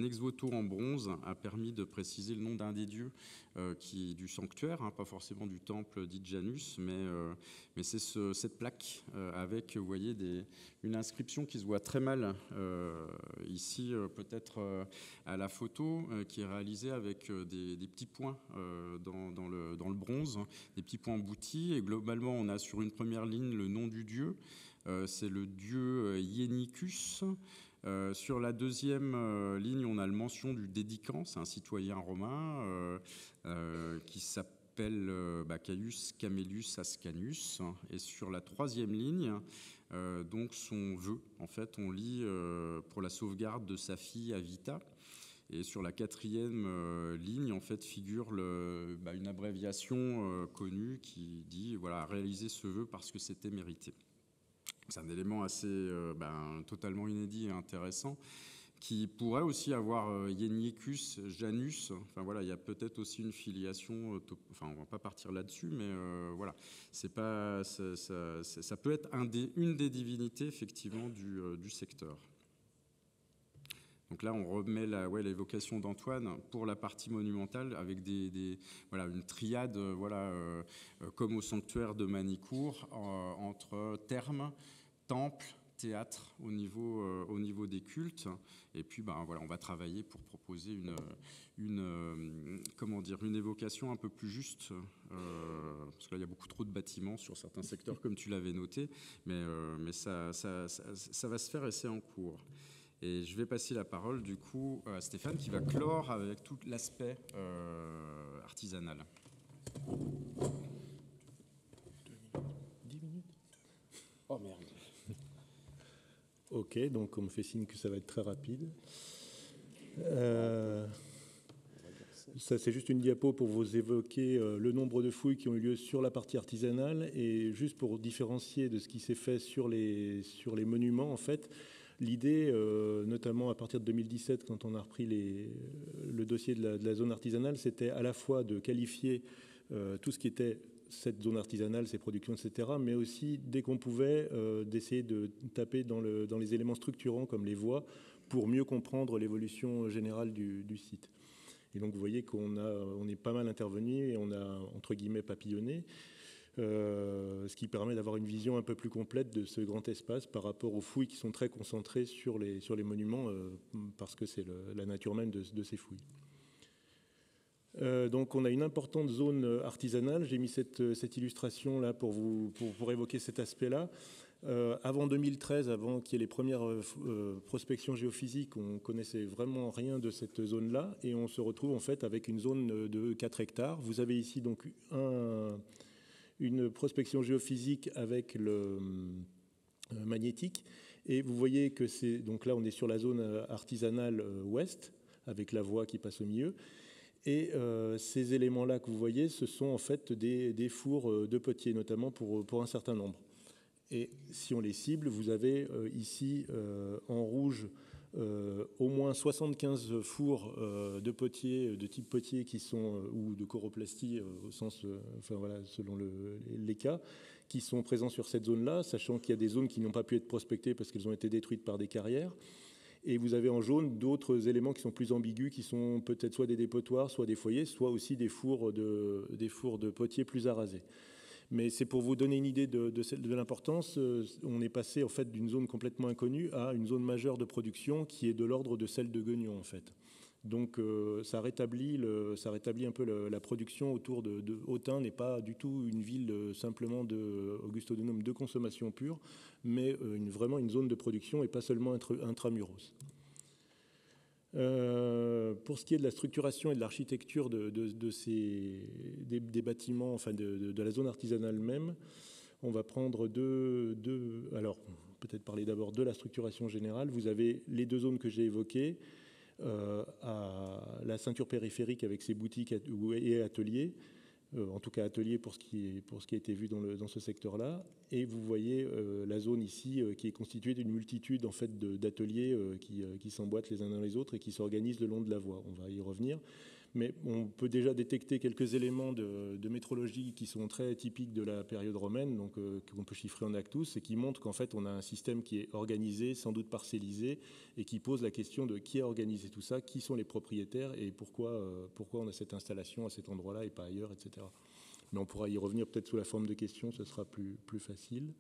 ex-voto en bronze a permis de préciser le nom d'un des dieux du sanctuaire, hein, pas forcément du temple dit Janus, mais c'est cette plaque avec, vous voyez, une inscription qui se voit très mal ici, peut-être à la photo, qui est réalisée avec des petits points dans le bronze, des petits points emboutis, et globalement on a sur une première ligne le nom du dieu. C'est le dieu Iénicus. Sur la deuxième ligne, on a la mention du dédicant, c'est un citoyen romain qui s'appelle Caius Camellus Ascanius. Et sur la troisième ligne, donc son vœu, en fait, on lit pour la sauvegarde de sa fille Avita. Et sur la quatrième ligne, en fait, figure une abréviation connue qui dit réaliser ce vœu parce que c'était mérité. C'est un élément assez totalement inédit et intéressant qui pourrait aussi avoir Iénicus, Janus. Enfin voilà, il y a peut-être aussi une filiation. On va pas partir là-dessus, mais voilà, c'est pas ça peut être une des divinités effectivement du secteur. Donc là, on remet l'évocation d'Antoine pour la partie monumentale avec une triade, comme au sanctuaire de Manicourt, entre thermes, temple, théâtre au niveau des cultes. Et puis, on va travailler pour proposer une évocation un peu plus juste, parce que là, il y a beaucoup trop de bâtiments sur certains secteurs, comme tu l'avais noté, mais ça va se faire et c'est en cours. Et je vais passer la parole, du coup, à Stéphane, qui va clore avec tout l'aspect artisanal. 10 minutes. Oh merde. OK, donc on me fait signe que ça va être très rapide. Ça, c'est juste une diapo pour vous évoquer le nombre de fouilles qui ont eu lieu sur la partie artisanale et juste pour différencier de ce qui s'est fait sur les monuments, en fait. L'idée, notamment à partir de 2017, quand on a repris le dossier de la zone artisanale, c'était à la fois de qualifier tout ce qui était cette zone artisanale, ses productions, etc., mais aussi, dès qu'on pouvait, d'essayer de taper dans les éléments structurants comme les voies pour mieux comprendre l'évolution générale du site. Et donc, vous voyez qu'on est pas mal intervenu et on a, entre guillemets, papillonné, ce qui permet d'avoir une vision un peu plus complète de ce grand espace par rapport aux fouilles qui sont très concentrées sur les monuments, parce que c'est la nature même de ces fouilles. Donc, on a une importante zone artisanale. J'ai mis cette illustration-là pour évoquer cet aspect-là. Avant 2013, avant qu'il y ait les premières prospections géophysiques, on connaissait vraiment rien de cette zone-là et on se retrouve en fait avec une zone de 4 hectares. Vous avez ici donc une prospection géophysique avec le magnétique et vous voyez que c'est donc là on est sur la zone artisanale ouest avec la voie qui passe au milieu. Et ces éléments-là que vous voyez, ce sont en fait des fours de potiers, notamment pour un certain nombre. Et si on les cible, vous avez ici en rouge au moins 75 fours de potiers, de type potier qui sont, ou de choroplastie au sens, enfin voilà, selon les cas, qui sont présents sur cette zone-là, sachant qu'il y a des zones qui n'ont pas pu être prospectées parce qu'elles ont été détruites par des carrières. Et vous avez en jaune d'autres éléments qui sont plus ambigus, qui sont peut-être soit des dépotoirs, soit des foyers, soit aussi des fours de potiers plus arasés. Mais c'est pour vous donner une idée de l'importance. On est passé en fait d'une zone complètement inconnue à une zone majeure de production qui est de l'ordre de celle de Gueugnon en fait. Donc ça rétablit un peu la production autour de Autun n'est pas du tout une ville simplement Auguste-Audenome de consommation pure, mais vraiment une zone de production et pas seulement intramuros. Pour ce qui est de la structuration et de l'architecture des bâtiments, enfin de la zone artisanale même, on va prendre alors peut-être parler d'abord de la structuration générale. Vous avez les deux zones que j'ai évoquées, à la ceinture périphérique avec ses boutiques et ateliers, en tout cas ateliers pour ce qui a été vu dans ce secteur-là. Et vous voyez la zone ici qui est constituée d'une multitude en fait, d'ateliers qui s'emboîtent les uns dans les autres et qui s'organisent le long de la voie. On va y revenir. Mais on peut déjà détecter quelques éléments de métrologie qui sont très typiques de la période romaine, donc qu'on peut chiffrer en actus, et qui montrent qu'en fait on a un système qui est organisé, sans doute parcellisé, et qui pose la question de qui a organisé tout ça, qui sont les propriétaires et pourquoi on a cette installation à cet endroit-là et pas ailleurs, etc. Mais on pourra y revenir peut-être sous la forme de questions, ce sera plus facile.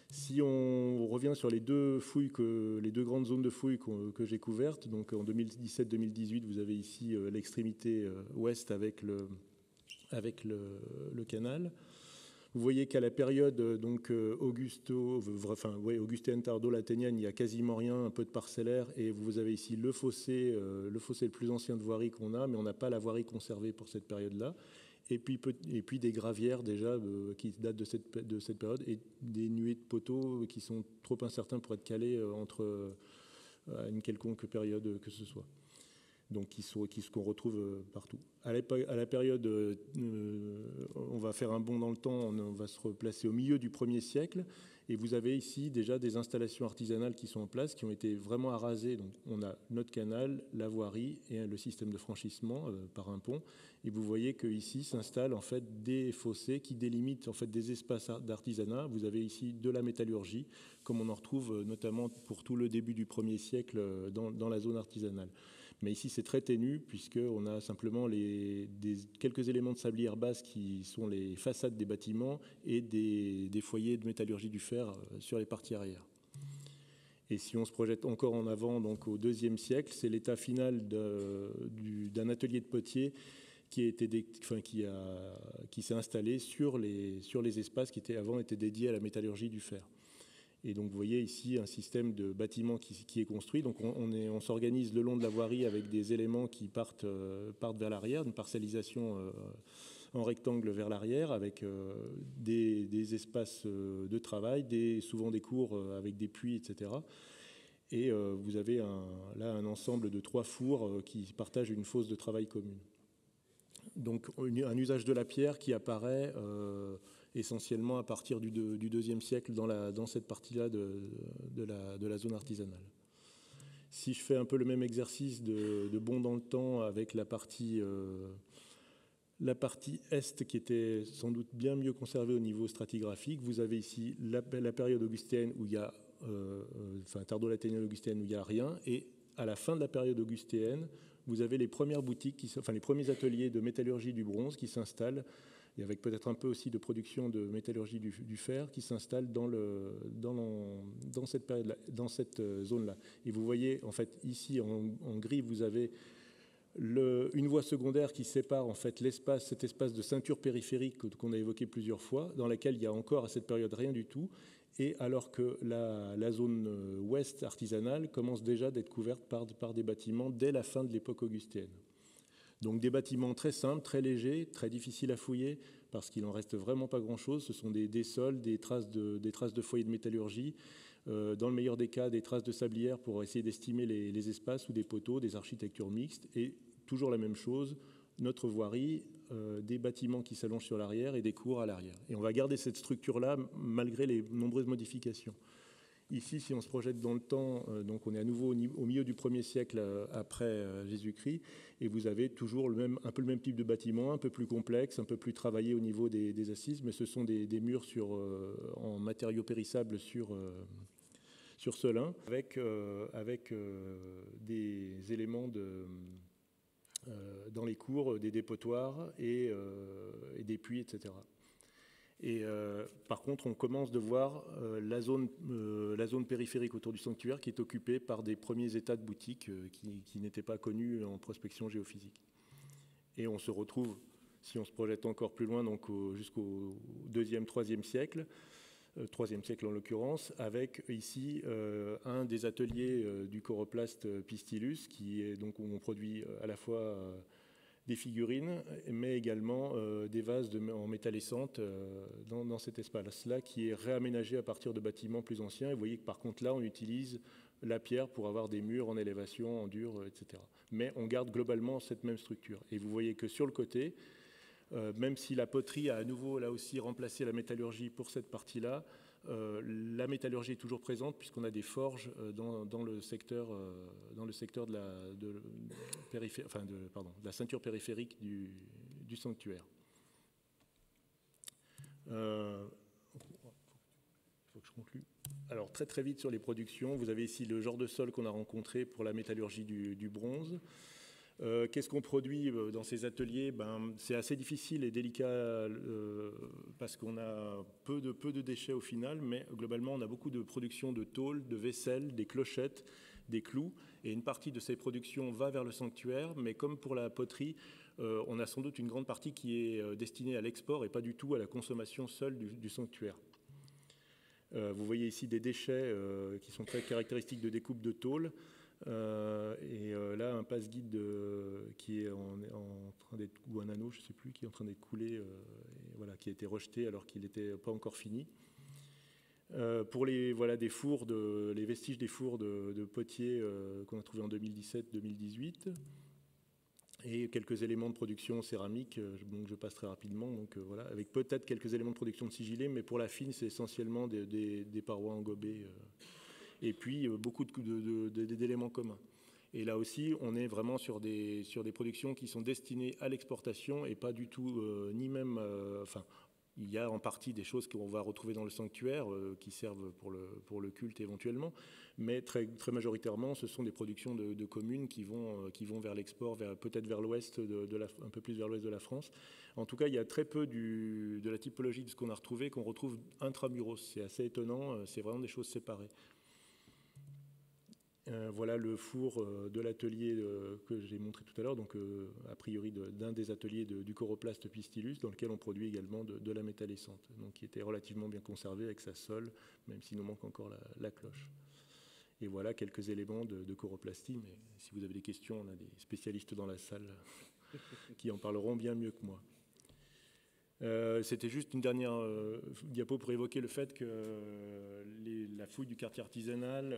Si on revient sur les deux grandes zones de fouilles que j'ai couvertes, donc en 2017-2018, vous avez ici l'extrémité ouest avec le canal. Vous voyez qu'à la période donc Augustéenne Tardo-Latenienne, il n'y a quasiment rien, un peu de parcellaire, et vous avez ici le fossé le plus ancien de voirie qu'on a, mais on n'a pas la voirie conservée pour cette période-là. Et puis des gravières déjà qui datent de cette période et des nuées de poteaux qui sont trop incertains pour être calés entre une quelconque période que ce soit. Donc qu'on retrouve partout. À la période, on va faire un bond dans le temps, on va se replacer au milieu du 1er siècle, et vous avez ici déjà des installations artisanales qui sont en place, qui ont été vraiment arasées. Donc on a notre canal, la voirie et le système de franchissement par un pont, et vous voyez qu'ici s'installent en fait des fossés qui délimitent en fait des espaces d'artisanat. Vous avez ici de la métallurgie, comme on en retrouve notamment pour tout le début du 1er siècle dans la zone artisanale. Mais ici, c'est très ténu, puisqu'on a simplement quelques éléments de sablière basse qui sont les façades des bâtiments et des foyers de métallurgie du fer sur les parties arrière. Et si on se projette encore en avant, donc au IIe siècle, c'est l'état final d'un atelier de potier qui s'est installé sur les espaces qui avant étaient dédiés à la métallurgie du fer. Et donc, vous voyez ici un système de bâtiment qui est construit. Donc, on s'organise le long de la voirie avec des éléments qui partent vers l'arrière, une parcellisation en rectangle vers l'arrière, avec des espaces de travail, souvent des cours avec des puits, etc. Et vous avez là un ensemble de 3 fours qui partagent une fosse de travail commune. Donc un usage de la pierre qui apparaît essentiellement à partir du IIe siècle dans cette partie-là de la zone artisanale. Si je fais un peu le même exercice de bond dans le temps avec la partie est qui était sans doute bien mieux conservée au niveau stratigraphique, vous avez ici la période augustéenne où il y a, enfin tardo-latinienne augustéenne où il n'y a rien, et à la fin de la période augustéenne, vous avez les premières boutiques, enfin les premiers ateliers de métallurgie du bronze qui s'installent, et avec peut-être un peu aussi de production de métallurgie du fer qui s'installe dans cette période-là, dans cette zone-là. Et vous voyez, en fait, ici en gris, vous avez une voie secondaire qui sépare en fait cet espace de ceinture périphérique qu'on a évoqué plusieurs fois, dans laquelle il y a encore à cette période rien du tout, et alors que la zone ouest artisanale commence déjà d'être couverte par des bâtiments dès la fin de l'époque augustéenne. Donc des bâtiments très simples, très légers, très difficiles à fouiller, parce qu'il n'en reste vraiment pas grand-chose. Ce sont des sols, des traces de foyers de métallurgie, dans le meilleur des cas, des traces de sablières pour essayer d'estimer les espaces ou des poteaux, des architectures mixtes, et toujours la même chose, notre voirie, des bâtiments qui s'allongent sur l'arrière et des cours à l'arrière. Et on va garder cette structure-là malgré les nombreuses modifications. Ici, si on se projette dans le temps, donc on est à nouveau au milieu du 1er siècle après Jésus-Christ, et vous avez toujours un peu le même type de bâtiment, un peu plus complexe, un peu plus travaillé au niveau des assises, mais ce sont des murs en matériaux périssables sur Selin, avec des éléments dans les cours, des dépotoirs et des puits, etc. Et par contre, on commence de voir la zone périphérique autour du sanctuaire qui est occupée par des premiers états de boutiques qui n'étaient pas connus en prospection géophysique. Et on se retrouve, si on se projette encore plus loin, donc jusqu'au 2e, 3e siècle, 3e siècle en l'occurrence, avec ici un des ateliers du choroplaste Pistillus, qui est donc où on produit à la fois des figurines, mais également des vases en métallescente dans cet espace-là, qui est réaménagé à partir de bâtiments plus anciens. Et vous voyez que par contre là, on utilise la pierre pour avoir des murs en élévation, en dur, etc. Mais on garde globalement cette même structure. Et vous voyez que sur le côté, même si la poterie a à nouveau là aussi remplacé la métallurgie pour cette partie-là, la métallurgie est toujours présente puisqu'on a des forges dans le secteur de la ceinture périphérique du sanctuaire. Il faut que je conclue. Alors très vite sur les productions, vous avez ici le genre de sol qu'on a rencontré pour la métallurgie du bronze. Qu'est-ce qu'on produit dans ces ateliers? C'est assez difficile et délicat parce qu'on a peu de déchets au final, mais globalement on a beaucoup de production de tôle, de vaisselle, des clochettes, des clous, et une partie de ces productions va vers le sanctuaire, mais comme pour la poterie, on a sans doute une grande partie qui est destinée à l'export et pas du tout à la consommation seule du sanctuaire. Vous voyez ici des déchets qui sont très caractéristiques de découpe de tôle. Là, un passe-guide qui est en train d'être, ou un anneau, je ne sais plus, qui est en train d'être coulé, voilà, qui a été rejeté alors qu'il n'était pas encore fini. Pour les fours, les vestiges des fours de potiers qu'on a trouvés en 2017-2018, et quelques éléments de production céramique, donc je passe très rapidement, donc voilà, avec peut-être quelques éléments de production de sigillés, mais pour la fine, c'est essentiellement des parois engobées. Et puis beaucoup d'éléments communs. Et là aussi, on est vraiment sur des productions qui sont destinées à l'exportation et pas du tout, ni même... il y a en partie des choses qu'on va retrouver dans le sanctuaire qui servent pour le culte éventuellement, mais très majoritairement, ce sont des productions de communes qui vont vers l'export, peut-être vers l'ouest, un peu plus vers l'ouest de la France. En tout cas, il y a très peu de la typologie de ce qu'on a retrouvé qu'on retrouve intramuros. C'est assez étonnant, c'est vraiment des choses séparées. Voilà le four de l'atelier que j'ai montré tout à l'heure, donc a priori d'un des ateliers du choroplaste Pistillus, dans lequel on produit également de la métallescente, donc qui était relativement bien conservé avec sa sole, même s'il nous manque encore la cloche. Et voilà quelques éléments de choroplastie, mais si vous avez des questions, on a des spécialistes dans la salle qui en parleront bien mieux que moi. C'était juste une dernière diapo pour évoquer le fait que la fouille du quartier artisanal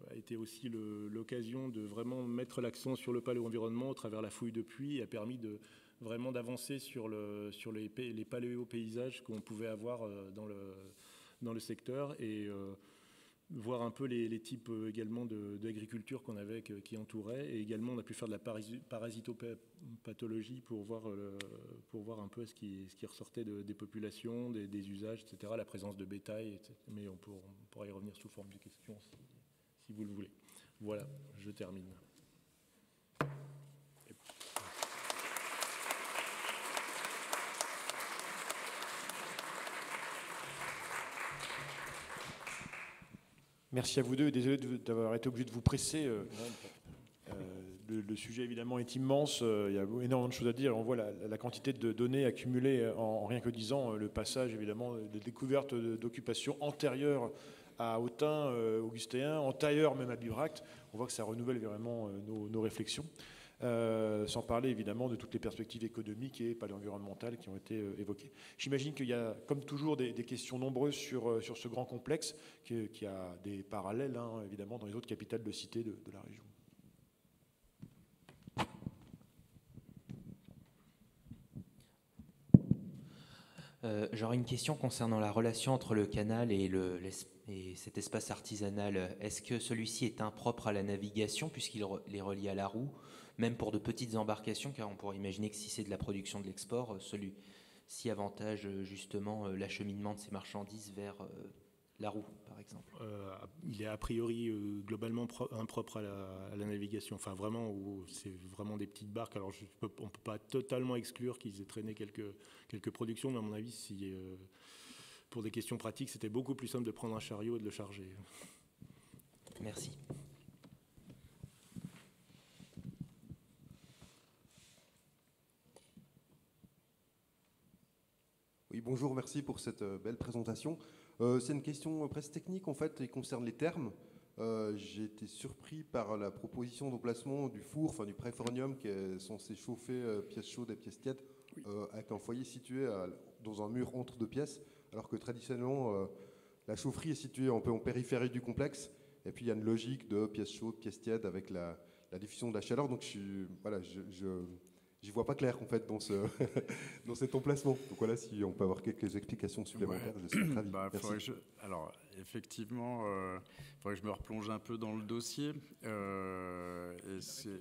a été aussi l'occasion de vraiment mettre l'accent sur le paléo-environnement au travers la fouille de puits et a permis vraiment d'avancer sur les paléo-paysages qu'on pouvait avoir dans le secteur et voir un peu les types également d'agriculture qu'on avait qui entouraient. Et également, on a pu faire de la parasitopathologie pour voir un peu ce qui ressortait des populations, des usages, etc., la présence de bétail, etc. Mais on pourra y revenir sous forme de questions si vous le voulez. Voilà, je termine. Merci à vous deux. Désolé d'avoir été obligé de vous presser. Le sujet, évidemment, est immense. Il y a énormément de choses à dire. On voit la quantité de données accumulées en rien que 10 ans. Le passage, évidemment, des découvertes d'occupations antérieures à Autun, Augustéen, antérieures même à Bibracte. On voit que ça renouvelle vraiment nos réflexions. Sans parler évidemment de toutes les perspectives économiques et paléo-environnementales qui ont été évoquées. J'imagine qu'il y a, comme toujours, des questions nombreuses sur ce grand complexe, qui a des parallèles, évidemment, dans les autres capitales de cités de la région. J'aurais une question concernant la relation entre le canal et cet espace artisanal. Est-ce que celui-ci est impropre à la navigation puisqu'il est relié à la roue, même pour de petites embarcations, car on pourrait imaginer que si c'est de la production de l'export, celui-ci avantage justement l'acheminement de ces marchandises vers la roue, par exemple. Il est a priori globalement impropre à la navigation, enfin vraiment, c'est vraiment des petites barques. Alors on ne peut pas totalement exclure qu'ils aient traîné quelques productions, mais à mon avis, pour des questions pratiques, c'était beaucoup plus simple de prendre un chariot et de le charger. Merci. Oui, bonjour, merci pour cette belle présentation. C'est une question presque technique en fait, et concerne les termes. J'ai été surpris par la proposition d'emplacement du four, enfin du préfornium qui est censé chauffer pièces chaudes et pièces tièdes, avec un foyer situé dans un mur entre deux pièces, alors que traditionnellement la chaufferie est située un peu en périphérie du complexe, et puis il y a une logique de pièces chaudes, pièces tièdes avec la diffusion de la chaleur. Donc j'y vois pas clair en fait dans cet emplacement. Donc voilà, si on peut avoir quelques explications supplémentaires, je serais ravi. Alors effectivement, il faudrait que je me replonge un peu dans le dossier. C'est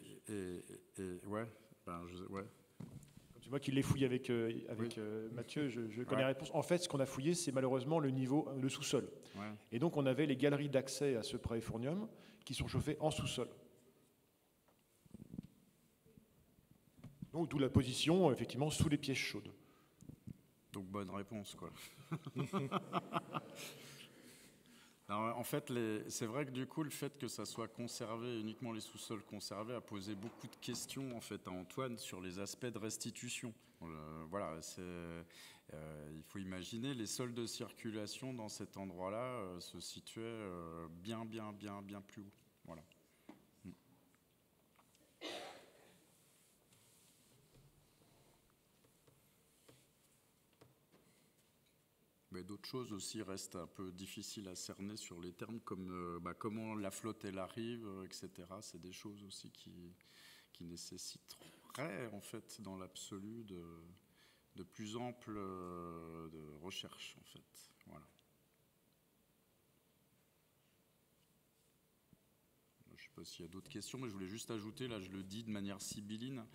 moi qui l'ai fouillé avec Mathieu, je connais la réponse. En fait, ce qu'on a fouillé, c'est malheureusement le sous-sol. Ouais. Et donc on avait les galeries d'accès à ce préfornium qui sont chauffées en sous-sol. Donc, d'où la position, effectivement, sous les pièces chaudes. Donc, bonne réponse, quoi. Alors, en fait, c'est vrai que du coup, le fait que ça soit conservé, uniquement les sous-sols conservés, a posé beaucoup de questions, en fait, à Antoine sur les aspects de restitution. Voilà, il faut imaginer, les sols de circulation dans cet endroit-là se situaient bien plus haut. Voilà. Mais d'autres choses aussi restent un peu difficiles à cerner sur les termes, comme comment la flotte elle arrive, etc. C'est des choses aussi qui nécessiteraient en fait dans l'absolu de plus amples de recherche en fait. Voilà. Je ne sais pas s'il y a d'autres questions, mais je voulais juste ajouter, là je le dis de manière sibylline,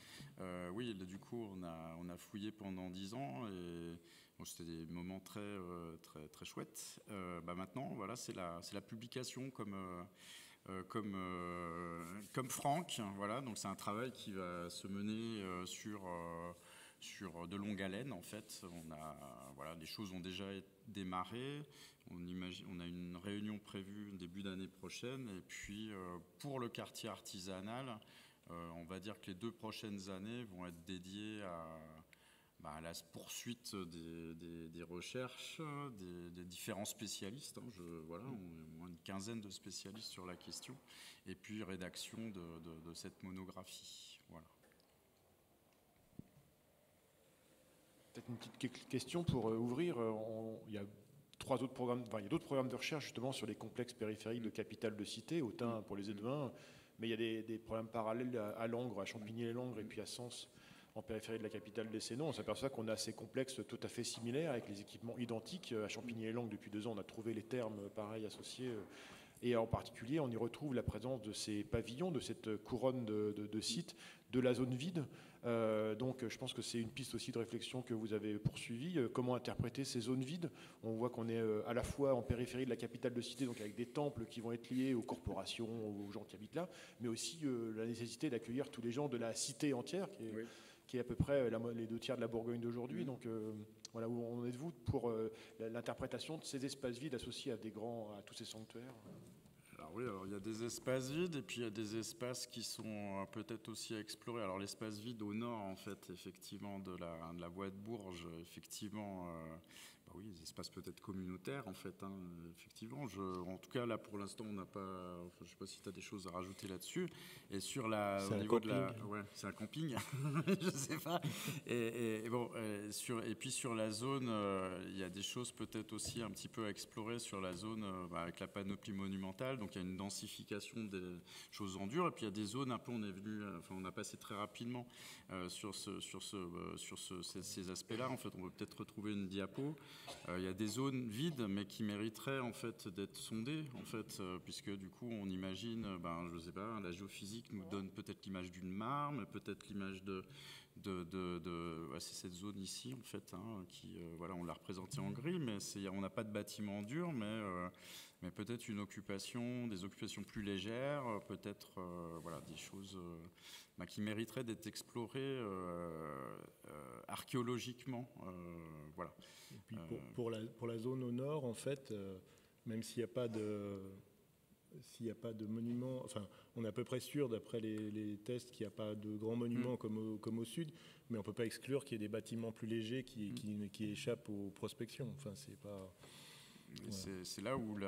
oui, là, du coup on a fouillé pendant 10 ans et bon, c'était des moments très chouettes. Maintenant, voilà, c'est la publication comme Franck. Voilà, donc c'est un travail qui va se mener sur de longue haleine. En fait, les choses ont déjà démarré. On a une réunion prévue début d'année prochaine. Et puis, pour le quartier artisanal, on va dire que les 2 prochaines années vont être dédiées à la poursuite des recherches, des différents spécialistes. On a une quinzaine de spécialistes sur la question. Et puis, rédaction de cette monographie. Voilà. Peut-être une petite question pour ouvrir. Il y a d'autres programmes de recherche justement sur les complexes périphériques de capitale de cité, Autun pour les Édouins, mais il y a des programmes parallèles à Langres, à Champigny-les-Langres et puis à Sens, en périphérie de la capitale des Cénons. On s'aperçoit qu'on a ces complexes tout à fait similaires avec les équipements identiques. À Champigny-les-Langres, depuis 2 ans, on a trouvé les termes pareils associés. Et en particulier, on y retrouve la présence de ces pavillons, de cette couronne de sites, de la zone vide. Donc je pense que c'est une piste aussi de réflexion que vous avez poursuivie. Comment interpréter ces zones vides? On voit qu'on est à la fois en périphérie de la capitale de cité, donc avec des temples qui vont être liés aux corporations, aux gens qui habitent là, mais aussi la nécessité d'accueillir tous les gens de la cité entière, qui est à peu près les 2 tiers de la Bourgogne d'aujourd'hui. Donc voilà, où en êtes-vous pour l'interprétation de ces espaces vides associés à tous ces sanctuaires? Alors il y a des espaces vides et puis il y a des espaces qui sont peut-être aussi à explorer. Alors l'espace vide au nord, en fait, effectivement, de la voie de Bourges, effectivement, oui, des espaces peut-être communautaires, en fait, hein, effectivement. En tout cas, là, pour l'instant, on n'a pas... Enfin, je ne sais pas si tu as des choses à rajouter là-dessus. Et sur la... C'est un camping. Ouais, c'est un camping, je ne sais pas. Et puis sur la zone, il y a des choses peut-être aussi un petit peu à explorer sur la zone avec la panoplie monumentale. Donc, il y a une densification des choses en dur. Et puis, il y a des zones, un peu, on a passé très rapidement sur ces aspects-là. En fait, on peut peut-être retrouver une diapo. Il y a des zones vides, mais qui mériteraient en fait d'être sondées, en fait, puisque du coup, on imagine, je sais pas, la géophysique nous donne peut-être l'image d'une mare, mais peut-être l'image c'est cette zone ici, en fait, hein, qui, on l'a représentée en gris, mais on n'a pas de bâtiment en dur, mais peut-être des occupations plus légères, peut-être des choses qui mériteraient d'être explorées archéologiquement. Et puis pour la zone au nord, en fait, même s'il n'y a pas de monument, enfin, on est à peu près sûr, d'après les tests, qu'il n'y a pas de grands monuments comme au sud, mais on ne peut pas exclure qu'il y ait des bâtiments plus légers qui échappent aux prospections. Enfin, c'est pas... C'est là où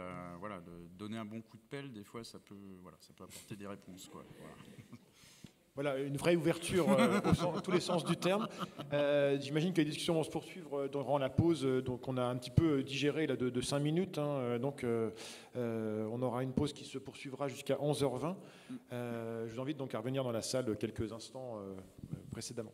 donner un bon coup de pelle, des fois, ça peut apporter des réponses, quoi. Voilà, une vraie ouverture dans tous les sens du terme. J'imagine que les discussions vont se poursuivre durant la pause. Donc on a un petit peu digéré là, de 5 minutes. Hein, donc on aura une pause qui se poursuivra jusqu'à 11h20. Je vous invite donc à revenir dans la salle quelques instants précédemment.